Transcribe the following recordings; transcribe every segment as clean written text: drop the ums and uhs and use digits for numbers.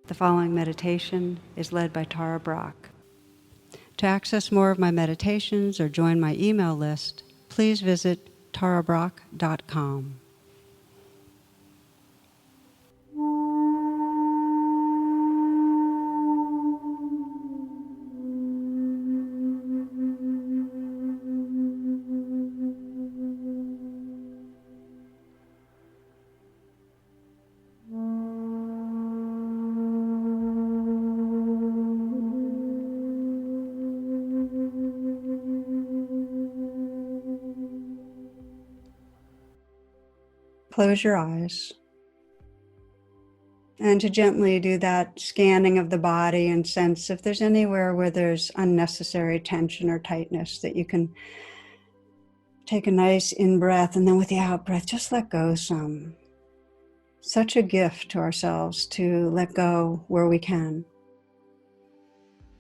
The following meditation is led by Tara Brach. To access more of my meditations or join my email list, please visit tarabrach.com. Close your eyes, and to gently do that scanning of the body and sense if there's anywhere where there's unnecessary tension or tightness, that you can take a nice in-breath, and then with the out-breath, just let go some. Such a gift to ourselves to let go where we can.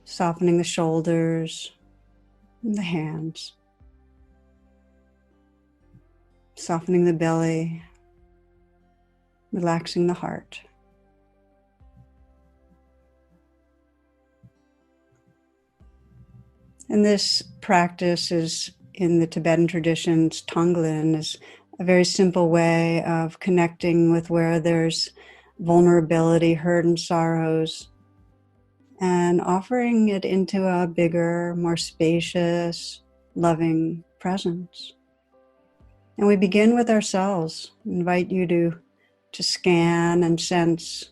Softening the shoulders and the hands. Softening the belly. Relaxing the heart. And this practice is, in the Tibetan traditions, Tonglen is a very simple way of connecting with where there's vulnerability, hurt, and sorrows, and offering it into a bigger, more spacious, loving presence. And we begin with ourselves. I invite you to scan and sense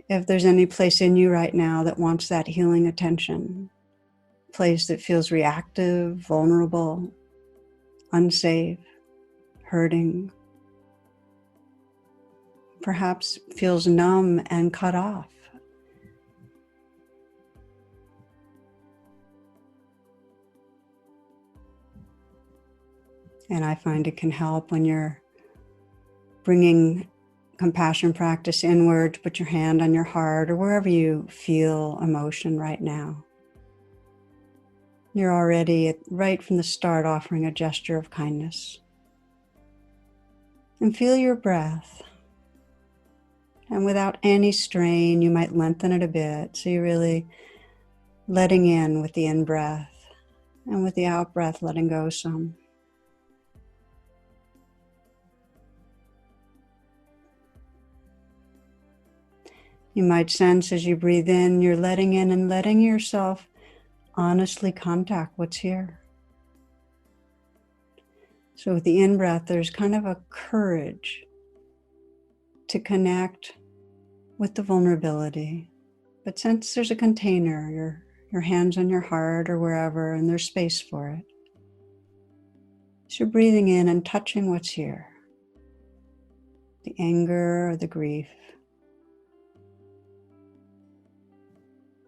if there's any place in you right now that wants that healing attention. A place that feels reactive, vulnerable, unsafe, hurting. Perhaps feels numb and cut off. And I find it can help when you're bringing compassion practice inward, to put your hand on your heart or wherever you feel emotion right now. You're already, right from the start, offering a gesture of kindness. And feel your breath. And without any strain, you might lengthen it a bit. So you're really letting in with the in-breath, and with the out-breath, letting go some. You might sense as you breathe in, you're letting in and letting yourself honestly contact what's here. So with the in-breath, there's kind of a courage to connect with the vulnerability. But since there's a container, your hands on your heart or wherever, and there's space for it. So you're breathing in and touching what's here. The anger or the grief.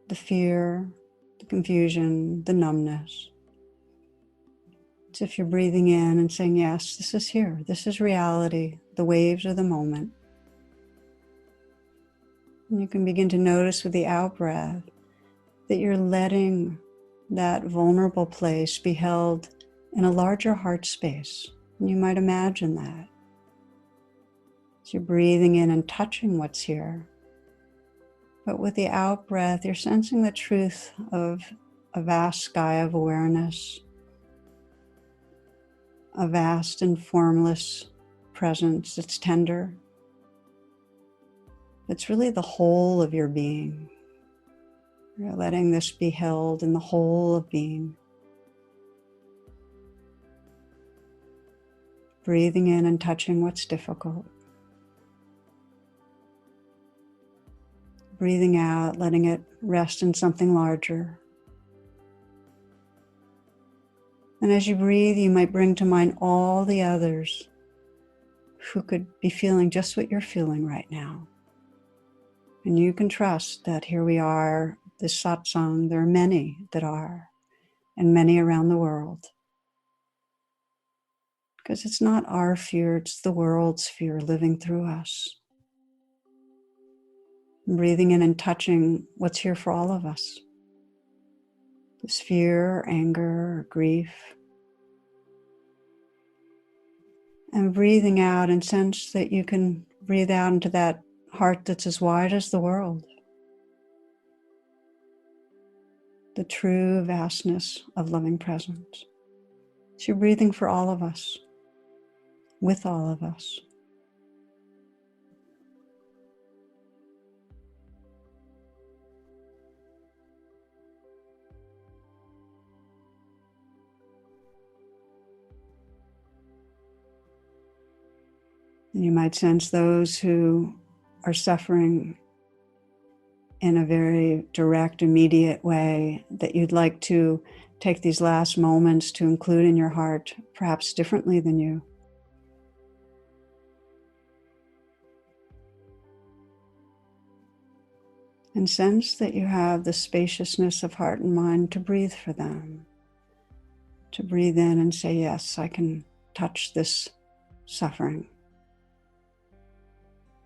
The fear, the confusion, the numbness. It's if you're breathing in and saying, yes, this is here. This is reality. The waves are the moment. And you can begin to notice with the out-breath that you're letting that vulnerable place be held in a larger heart space. And you might imagine that. So you're breathing in and touching what's here. But with the out-breath, you're sensing the truth of a vast sky of awareness, a vast and formless presence that's tender. It's really the whole of your being. You're letting this be held in the whole of being. Breathing in and touching what's difficult. Breathing out, letting it rest in something larger. And as you breathe, you might bring to mind all the others who could be feeling just what you're feeling right now. And you can trust that here we are, this satsang, there are many that are, and many around the world. Because it's not our fear, it's the world's fear living through us. Breathing in and touching what's here for all of us. This fear, or anger, or grief. And breathing out, and sense that you can breathe out into that heart that's as wide as the world, the true vastness of loving presence. So you're breathing for all of us, with all of us. And you might sense those who are suffering in a very direct, immediate way that you'd like to take these last moments to include in your heart, perhaps differently than you. And sense that you have the spaciousness of heart and mind to breathe for them, to breathe in and say, yes, I can touch this suffering.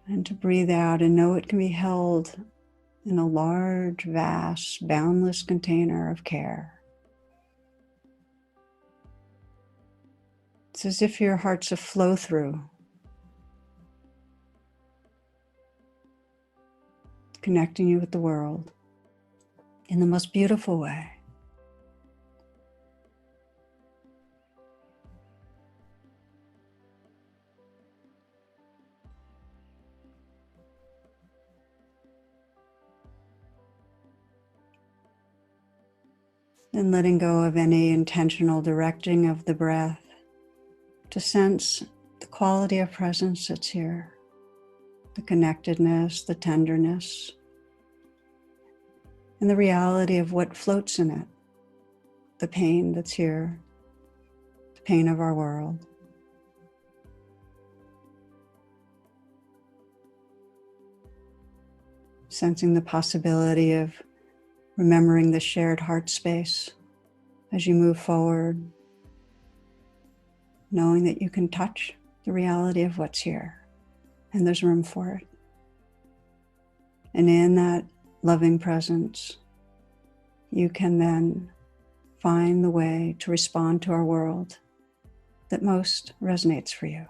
And to breathe out and know it can be held in a large, vast, boundless container of care. It's as if your heart's a flow through, connecting you with the world in the most beautiful way. And letting go of any intentional directing of the breath to sense the quality of presence that's here, the connectedness, the tenderness, and the reality of what floats in it, the pain that's here, the pain of our world. Sensing the possibility of remembering the shared heart space as you move forward, knowing that you can touch the reality of what's here, and there's room for it. And in that loving presence, you can then find the way to respond to our world that most resonates for you.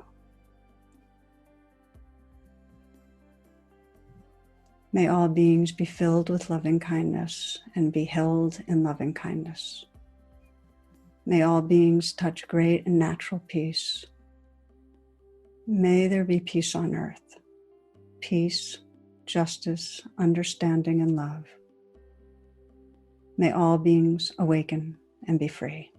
May all beings be filled with loving kindness and be held in loving kindness. May all beings touch great and natural peace. May there be peace on earth, peace, justice, understanding, and love. May all beings awaken and be free.